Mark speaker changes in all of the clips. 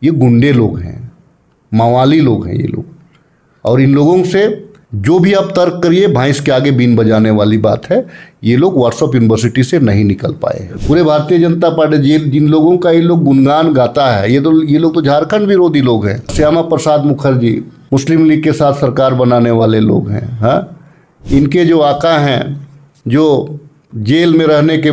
Speaker 1: ये गुंडे लोग हैं, मवाली लोग हैं ये लोग। और इन लोगों से जो भी आप तर्क करिए, भैंस के आगे बीन बजाने वाली बात है। ये लोग व्हाट्सएप यूनिवर्सिटी से नहीं निकल पाए हैं। पूरे भारतीय जनता पार्टी जिन लोगों का ये लोग गुणगान गाता है, ये लोग तो झारखंड विरोधी लोग हैं। श्यामा प्रसाद मुखर्जी मुस्लिम लीग के साथ सरकार बनाने वाले लोग हैं। हाँ, इनके जो आका हैं, जो जेल में रहने के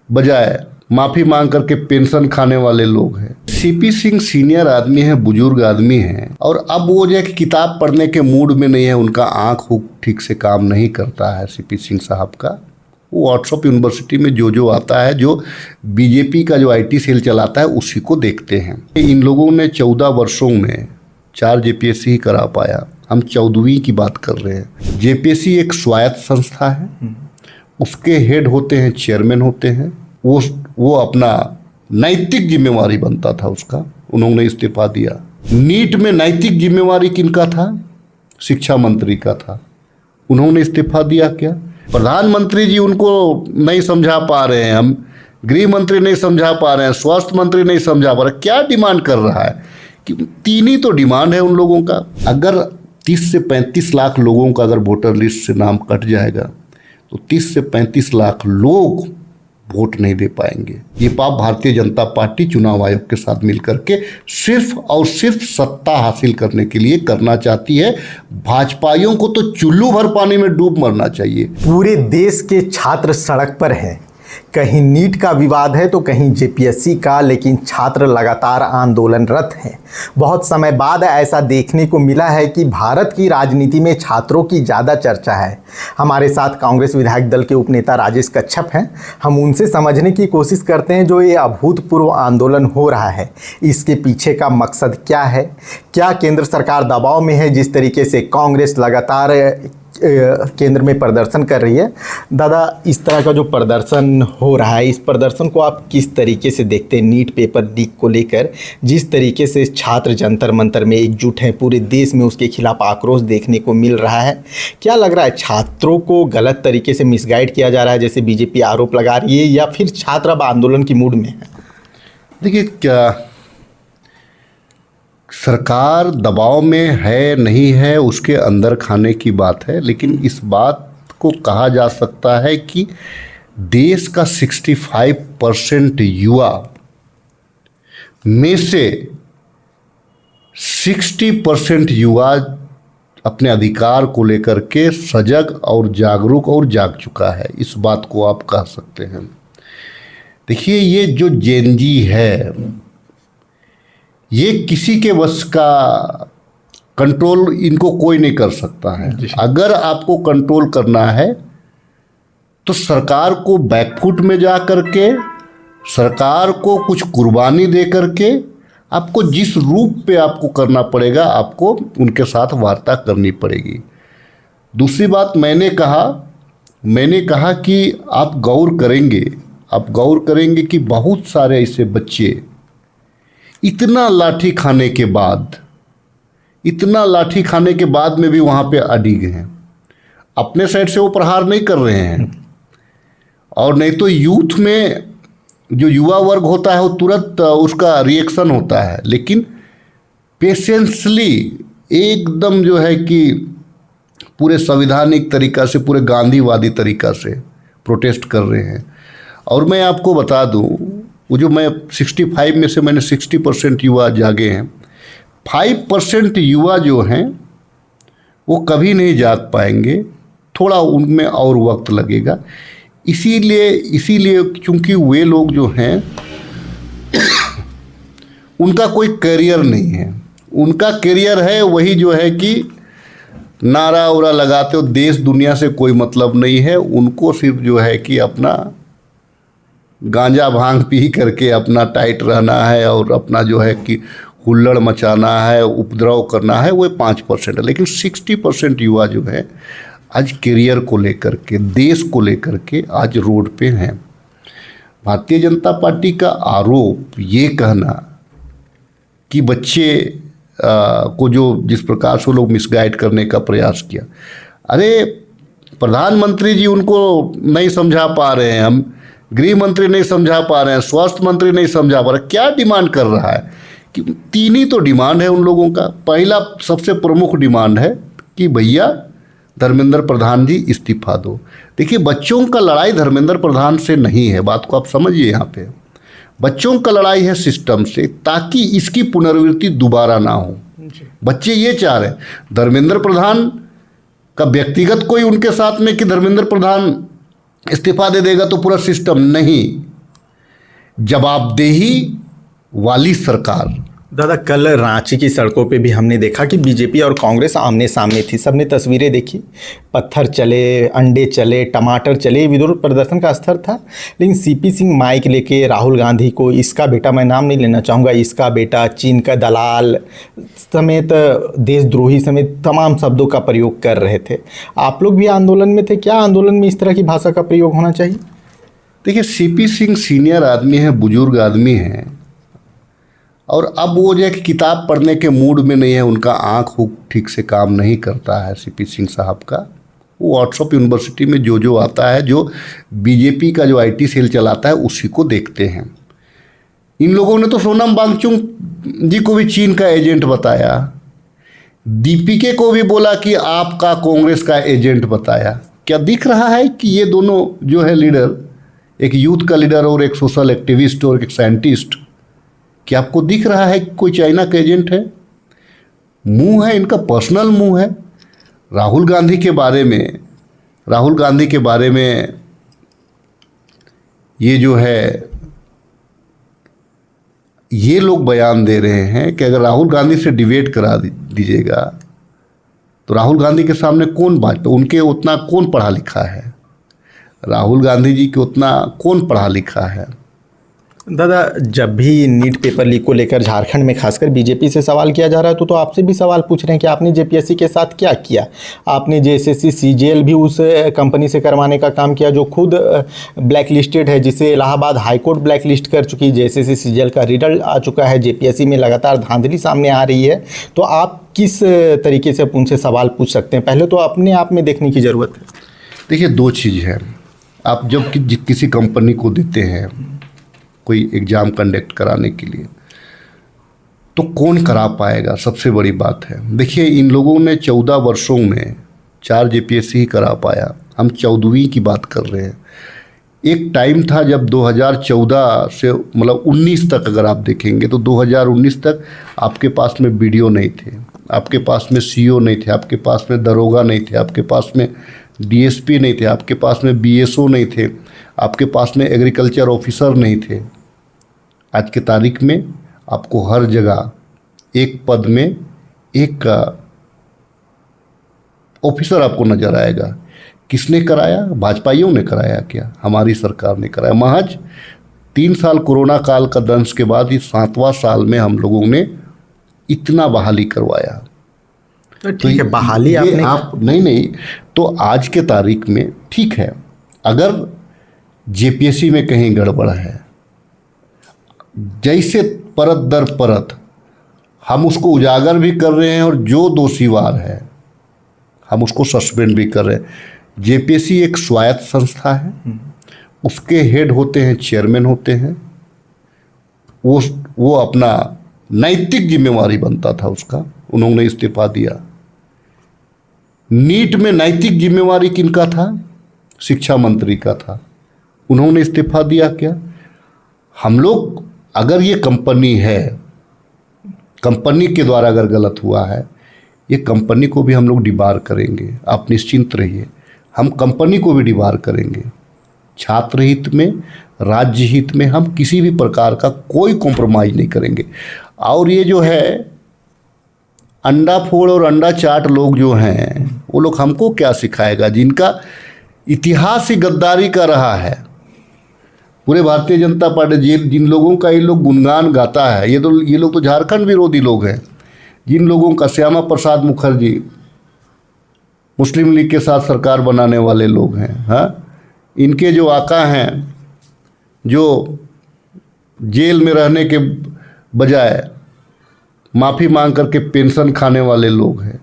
Speaker 1: बजाय माफ़ी मांग करके पेंशन खाने वाले लोग हैं। सीपी सिंह सीनियर आदमी है, बुजुर्ग आदमी हैं, और अब वो जो है कि किताब पढ़ने के मूड में नहीं है, उनका आँख ठीक से काम नहीं करता है सीपी सिंह साहब का। वो व्हाट्सएप यूनिवर्सिटी में जो आता है, जो बीजेपी का जो आईटी सेल चलाता है, उसी को देखते हैं। इन लोगों ने 14 वर्षों में 4 जेपीएससी ही करा पाया। हम 14वीं की बात कर रहे हैं। जेपीएससी एक स्वायत्त संस्था है, उसके हेड होते हैं, चेयरमैन होते हैं। वो अपना नैतिक जिम्मेवारी बनता था उसका, उन्होंने इस्तीफा दिया। नीट में नैतिक जिम्मेवारी किनका था? शिक्षा मंत्री का था, उन्होंने इस्तीफा दिया। क्या प्रधानमंत्री जी उनको नहीं समझा पा रहे हैं, हम गृह मंत्री नहीं समझा पा रहे हैं, स्वास्थ्य मंत्री नहीं समझा पा रहे। क्या डिमांड कर रहा है कि 3 ही तो डिमांड है उन लोगों का। अगर 30 से 35 लाख लोगों का अगर वोटर लिस्ट से नाम कट जाएगा तो 30 से 35 लाख लोग वोट नहीं दे पाएंगे। ये पाप भारतीय जनता पार्टी चुनाव आयोग के साथ मिलकर के सिर्फ और सिर्फ सत्ता हासिल करने के लिए करना चाहती है। भाजपाइयों को तो चुल्लू भर पानी में डूब मरना चाहिए।
Speaker 2: पूरे देश के छात्र सड़क पर हैं, कहीं नीट का विवाद है तो कहीं जेपीएससी का, लेकिन छात्र लगातार आंदोलनरत हैं। बहुत समय बाद ऐसा देखने को मिला है कि भारत की राजनीति में छात्रों की ज़्यादा चर्चा है। हमारे साथ कांग्रेस विधायक दल के उपनेता राजेश कच्छप हैं। हम उनसे समझने की कोशिश करते हैं जो ये अभूतपूर्व आंदोलन हो रहा है, इसके पीछे का मकसद क्या है। क्या केंद्र सरकार दबाव में है जिस तरीके से कांग्रेस लगातार केंद्र में प्रदर्शन कर रही है। दादा, इस तरह का जो प्रदर्शन हो रहा है, इस प्रदर्शन को आप किस तरीके से देखते हैं? नीट पेपर लीक को लेकर जिस तरीके से छात्र जंतर मंतर में एकजुट हैं, पूरे देश में उसके खिलाफ आक्रोश देखने को मिल रहा है। क्या लग रहा है, छात्रों को गलत तरीके से मिसगाइड किया जा रहा है जैसे बीजेपी आरोप लगा रही है, या फिर छात्र अब आंदोलन की मूड में है?
Speaker 1: देखिए, क्या सरकार दबाव में है नहीं है उसके अंदर खाने की बात है, लेकिन इस बात को कहा जा सकता है कि देश का 65% युवा में से 60% युवा अपने अधिकार को लेकर के सजग और जागरूक और जाग चुका है। इस बात को आप कह सकते हैं। देखिए, ये जो जेनजी है, ये किसी के वश का कंट्रोल इनको कोई नहीं कर सकता है। अगर आपको कंट्रोल करना है तो सरकार को बैकफुट में जा करके, सरकार को कुछ कुर्बानी दे करके, आपको जिस रूप पे आपको करना पड़ेगा, आपको उनके साथ वार्ता करनी पड़ेगी। दूसरी बात, मैंने कहा कि आप गौर करेंगे कि बहुत सारे ऐसे बच्चे इतना लाठी खाने के बाद में भी वहाँ पे अडिग हैं। अपने साइड से वो प्रहार नहीं कर रहे हैं, और नहीं तो यूथ में जो युवा वर्ग होता है वो तुरंत उसका रिएक्शन होता है, लेकिन पेशेंसली एकदम जो है कि पूरे संवैधानिक तरीका से, पूरे गांधीवादी तरीका से प्रोटेस्ट कर रहे हैं। और मैं आपको बता दूं, वो जो मैं 65 में से मैंने 60% युवा जागे हैं, 5% युवा जो हैं वो कभी नहीं जाग पाएंगे, थोड़ा उनमें और वक्त लगेगा। इसीलिए क्योंकि वे लोग जो हैं उनका कोई करियर नहीं है। उनका करियर है वही जो है कि नारा उरा लगाते हो, देश दुनिया से कोई मतलब नहीं है उनको। सिर्फ जो है कि अपना गांजा भांग पी करके अपना टाइट रहना है और अपना जो है कि हुल्लड़ मचाना है, उपद्रव करना है, वो 5% है। लेकिन 60% युवा जो है आज करियर को लेकर के, देश को लेकर के आज रोड पे हैं। भारतीय जनता पार्टी का आरोप ये कहना कि बच्चे को जो जिस प्रकार से लोग मिसगाइड करने का प्रयास किया, अरे प्रधानमंत्री जी उनको नहीं समझा पा रहे हैं, हम गृह मंत्री नहीं समझा पा रहे हैं, स्वास्थ्य मंत्री नहीं समझा पा रहे। क्या डिमांड कर रहा है कि तीन ही तो डिमांड है उन लोगों का। पहला सबसे प्रमुख डिमांड है कि भैया धर्मेंद्र प्रधान जी इस्तीफा दो। देखिए, बच्चों का लड़ाई धर्मेंद्र प्रधान से नहीं है, बात को आप समझिए। यहाँ पे बच्चों का लड़ाई है सिस्टम से, ताकि इसकी पुनरावृत्ति दोबारा ना हो। बच्चे ये चाह रहे हैं, धर्मेंद्र प्रधान का व्यक्तिगत कोई उनके साथ में कि धर्मेंद्र प्रधान इस्तीफा दे देगा तो पूरा सिस्टम नहीं, जवाबदेही वाली सरकार।
Speaker 2: दादा, कल रांची की सड़कों पे भी हमने देखा कि बीजेपी और कांग्रेस आमने सामने थी। सबने तस्वीरें देखी, पत्थर चले, अंडे चले, टमाटर चले, विरोध प्रदर्शन का स्तर था। लेकिन सीपी सिंह माइक लेके राहुल गांधी को इसका बेटा, मैं नाम नहीं लेना चाहूँगा, इसका बेटा, चीन का दलाल समेत, देशद्रोही समेत तमाम शब्दों का प्रयोग कर रहे थे। आप लोग भी आंदोलन में थे, क्या आंदोलन में इस तरह की भाषा का प्रयोग होना चाहिए?
Speaker 1: देखिए, सीपी सिंह सीनियर आदमी है, बुजुर्ग आदमी है, और अब वो जो है कि किताब पढ़ने के मूड में नहीं है, उनका आँख ठीक से काम नहीं करता है सीपी सिंह साहब का। वो व्हाट्सएप यूनिवर्सिटी में जो आता है, जो बीजेपी का जो आईटी सेल चलाता है, उसी को देखते हैं। इन लोगों ने तो सोनम वांगचुक जी को भी चीन का एजेंट बताया, दीपिके को भी बोला कि आपका कांग्रेस का एजेंट बताया। क्या दिख रहा है कि ये दोनों जो है लीडर, एक यूथ का लीडर और एक सोशल एक्टिविस्ट और एक साइंटिस्ट, क्या आपको दिख रहा है कि कोई चाइना का एजेंट है? मुंह है इनका, पर्सनल मुंह है। राहुल गांधी के बारे में ये जो है, ये लोग बयान दे रहे हैं कि अगर राहुल गांधी से डिबेट करा दीजिएगा तो राहुल गांधी के सामने कौन बात, उनके उतना कौन पढ़ा लिखा है, राहुल गांधी जी के उतना कौन पढ़ा लिखा है।
Speaker 2: दादा, जब भी नीट पेपर लीक को लेकर झारखंड में खासकर बीजेपी से सवाल किया जा रहा है तो आपसे भी सवाल पूछ रहे हैं कि आपने जेपीएससी के साथ क्या किया। आपने जेएसएससी सीजीएल भी उस कंपनी से करवाने का काम किया जो खुद ब्लैक लिस्टेड है, जिसे इलाहाबाद हाईकोर्ट ब्लैक लिस्ट कर चुकी है। जेएसएससी सीजीएल का रिजल्ट आ चुका है, जेपीएससी में लगातार धांधली सामने आ रही है। तो आप किस तरीके से उनसे सवाल पूछ सकते हैं? पहले तो अपने आप में देखने की ज़रूरत है।
Speaker 1: देखिए, दो चीज़ है। आप जब किसी कंपनी को देते हैं कोई एग्ज़ाम कंडक्ट कराने के लिए, तो कौन करा पाएगा, सबसे बड़ी बात है। देखिए, इन लोगों ने 14 वर्षों में 4 जेपीएससी ही करा पाया। हम 14वीं की बात कर रहे हैं। एक टाइम था जब 2014 से मतलब 19 तक अगर आप देखेंगे तो 2019 तक आपके पास में बीडीओ नहीं थे, आपके पास में सीओ नहीं थे, आपके पास में दरोगा नहीं थे, आपके पास में डीएसपी नहीं थे, आपके पास में बीएसओ नहीं थे, आपके पास में एग्रीकल्चर ऑफिसर नहीं थे। आज की तारीख में आपको हर जगह एक पद में एक ऑफिसर आपको नजर आएगा। किसने कराया? भाजपाइयों ने कराया क्या? हमारी सरकार ने कराया। महज 3 साल कोरोना काल का दंश के बाद इस 7वां साल में हम लोगों ने इतना बहाली करवाया।
Speaker 2: तो ठीक है, बहाली आपने
Speaker 1: आप नहीं, तो आज के तारीख में ठीक है, अगर जेपीएससी में कहीं गड़बड़ है, जैसे परत दर परत हम उसको उजागर भी कर रहे हैं और जो दोषीवार है हम उसको सस्पेंड भी कर रहे हैं। जेपीएससी एक स्वायत्त संस्था है, उसके हेड होते हैं, चेयरमैन होते हैं। वो अपना नैतिक जिम्मेवारी बनता था उसका, उन्होंने इस्तीफा दिया। नीट में नैतिक जिम्मेवारी किनका था? शिक्षा मंत्री का था, उन्होंने इस्तीफा दिया क्या? हम लोग, अगर ये कंपनी है, कंपनी के द्वारा अगर गलत हुआ है, ये कंपनी को भी हम लोग डिबार करेंगे, आप निश्चिंत रहिए। हम कंपनी को भी डिबार करेंगे। छात्र हित में, राज्य हित में हम किसी भी प्रकार का कोई कॉम्प्रोमाइज़ नहीं करेंगे। और ये जो है अंडा फोड़ और अंडा चाट लोग जो हैं, वो लोग हमको क्या सिखाएगा, जिनका इतिहास ही गद्दारी का रहा है। पूरे भारतीय जनता पार्टी जिन लोगों का ये लोग गुणगान गाता है, ये लोग तो झारखंड विरोधी लोग हैं। जिन लोगों का, श्यामा प्रसाद मुखर्जी मुस्लिम लीग के साथ सरकार बनाने वाले लोग हैं, हाँ, इनके जो आका हैं, जो जेल में रहने के बजाय माफ़ी मांग करके पेंशन खाने वाले लोग हैं।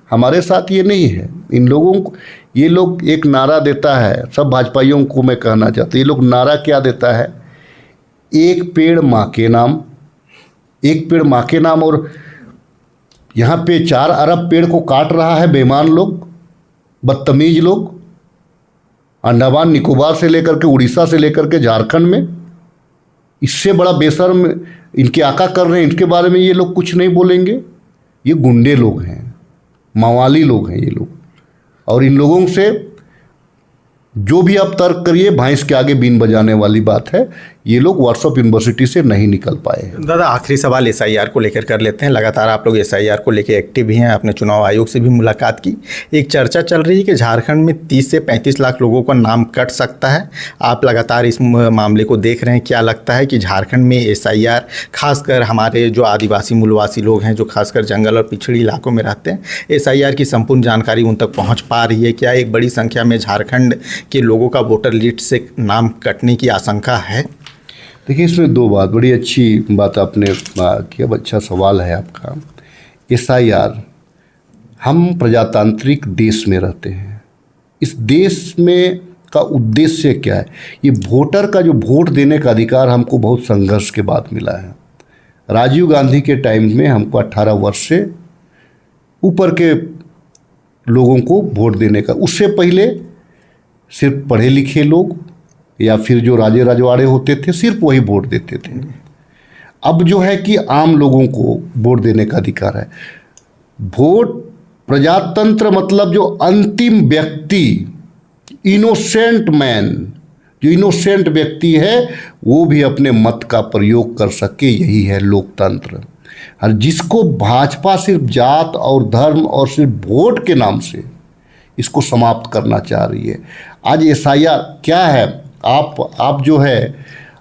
Speaker 1: हमारे साथ ये नहीं है। इन लोगों को, ये लोग एक नारा देता है, सब भाजपाइयों को मैं कहना चाहता हूँ, ये लोग नारा क्या देता है? एक पेड़ माँ के नाम, एक पेड़ माँ के नाम, और यहाँ पे 4 अरब पेड़ को काट रहा है बेईमान लोग, बदतमीज लोग, अंडमान निकोबार से लेकर के उड़ीसा से लेकर के झारखंड में। इससे बड़ा बेशर्म इनके आका कर रहे हैं, इनके बारे में ये लोग कुछ नहीं बोलेंगे। ये गुंडे लोग हैं, मवाली लोग हैं ये लोग, और इन लोगों से जो भी आप तर्क करिए भैंस के आगे बीन बजाने वाली बात है। ये लोग व्हाट्सएप यूनिवर्सिटी से नहीं निकल पाए हैं।
Speaker 2: दादा, आखिरी सवाल एसआईआर को लेकर कर लेते हैं। लगातार आप लोग एसआईआर को लेकर एक्टिव भी हैं, आपने चुनाव आयोग से भी मुलाकात की। एक चर्चा चल रही है कि झारखंड में 30 से 35 लाख लोगों का नाम कट सकता है। आप लगातार इस मामले को देख रहे हैं, क्या लगता है कि झारखंड में एसआईआर, खासकर हमारे जो आदिवासी मूलवासी लोग हैं, जो खासकर जंगल और पिछड़ी इलाकों में रहते हैं, एसआईआर की संपूर्ण जानकारी उन तक पहुँच पा रही है? क्या एक बड़ी संख्या में झारखंड के लोगों का वोटर लिस्ट से नाम कटने की आशंका है?
Speaker 1: देखिए, इसमें 2 बात, बड़ी अच्छी बात आपने किया, अच्छा सवाल है आपका। एसआईआर, हम प्रजातांत्रिक देश में रहते हैं। इस देश में का उद्देश्य क्या है? ये वोटर का जो वोट देने का अधिकार हमको बहुत संघर्ष के बाद मिला है। राजीव गांधी के टाइम में हमको 18 वर्ष से ऊपर के लोगों को वोट देने का, उससे पहले सिर्फ पढ़े लिखे लोग या फिर जो राजे रजवाड़े होते थे सिर्फ वही वोट देते थे। अब जो है कि आम लोगों को वोट देने का अधिकार है। वोट प्रजातंत्र मतलब जो अंतिम व्यक्ति, इनोसेंट मैन, जो इनोसेंट व्यक्ति है वो भी अपने मत का प्रयोग कर सके, यही है लोकतंत्र। और जिसको भाजपा सिर्फ जात और धर्म और सिर्फ वोट के नाम से इसको समाप्त करना चाह रही है। आज एसआईआर क्या है? आप जो है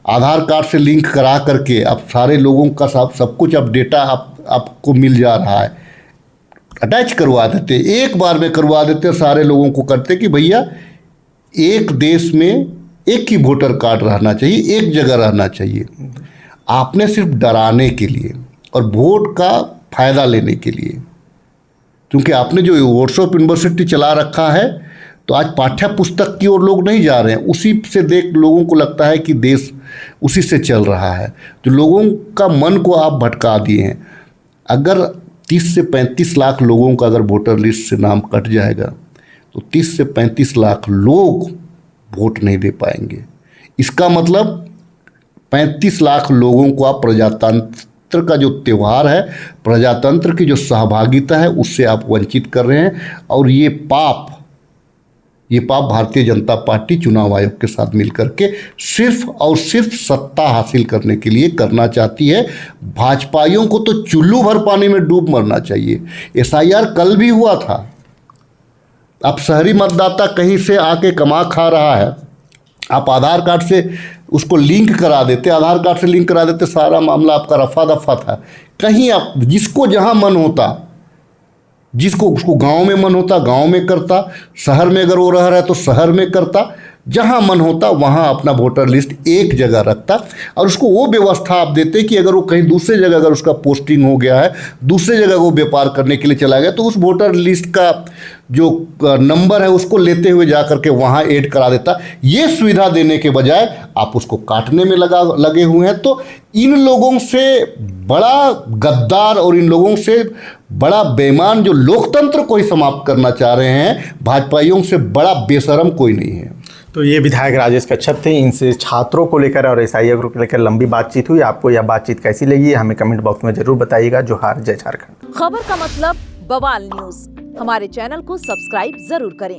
Speaker 1: आधार कार्ड से लिंक करा करके आप सारे लोगों का सब कुछ अब डेटा आपको मिल जा रहा है, अटैच करवा देते, एक बार में करवा देते, सारे लोगों को करते कि भैया एक देश में एक ही वोटर कार्ड रहना चाहिए, एक जगह रहना चाहिए। आपने सिर्फ डराने के लिए और वोट का फायदा लेने के लिए, क्योंकि आपने जो व्हाट्सएप यूनिवर्सिटी चला रखा है तो आज पाठ्य पुस्तक की ओर लोग नहीं जा रहे हैं, उसी से देख लोगों को लगता है कि देश उसी से चल रहा है। तो लोगों का मन को आप भटका दिए हैं। अगर 30 से 35 लाख लोगों का अगर वोटर लिस्ट से नाम कट जाएगा तो 30 से 35 लाख लोग वोट नहीं दे पाएंगे। इसका मतलब 35 लाख लोगों को आप प्रजातंत्र का जो त्यौहार है, प्रजातंत्र की जो सहभागिता है, उससे आप वंचित कर रहे हैं। और ये पाप भारतीय जनता पार्टी चुनाव आयोग के साथ मिलकर के सिर्फ और सिर्फ सत्ता हासिल करने के लिए करना चाहती है। भाजपाइयों को तो चुल्लू भर पानी में डूब मरना चाहिए। एसआईआर कल भी हुआ था। अब शहरी मतदाता कहीं से आके कमा खा रहा है, आप आधार कार्ड से उसको लिंक करा देते, आधार कार्ड से लिंक करा देते, सारा मामला आपका रफा दफा था। कहीं आप जिसको जहाँ मन होता, जिसको उसको गांव में मन होता गांव में करता, शहर में अगर वो रह रहा है तो शहर में करता, जहां मन होता वहां अपना वोटर लिस्ट एक जगह रखता। और उसको वो व्यवस्था आप देते कि अगर वो कहीं दूसरे जगह अगर उसका पोस्टिंग हो गया है, दूसरे जगह वो व्यापार करने के लिए चला गया, तो उस वोटर लिस्ट का जो नंबर है उसको लेते हुए जा करके वहाँ ऐड करा देता। ये सुविधा देने के बजाय आप उसको काटने में लगे हुए हैं। तो इन लोगों से बड़ा गद्दार और इन लोगों से बड़ा बेईमान जो लोकतंत्र को ही समाप्त करना चाह रहे हैं, भाजपाइयों से बड़ा बेशरम कोई नहीं है।
Speaker 2: तो ये विधायक राजेश कच्छप थे। इनसे छात्रों को लेकर और एसआईआर को लेकर लंबी बातचीत हुई। आपको यह बातचीत कैसी लगी हमें कमेंट बॉक्स में जरूर बताइएगा। जोहार, जय झारखंड।
Speaker 3: खबर का मतलब बवाल न्यूज, हमारे चैनल को सब्सक्राइब जरूर करें।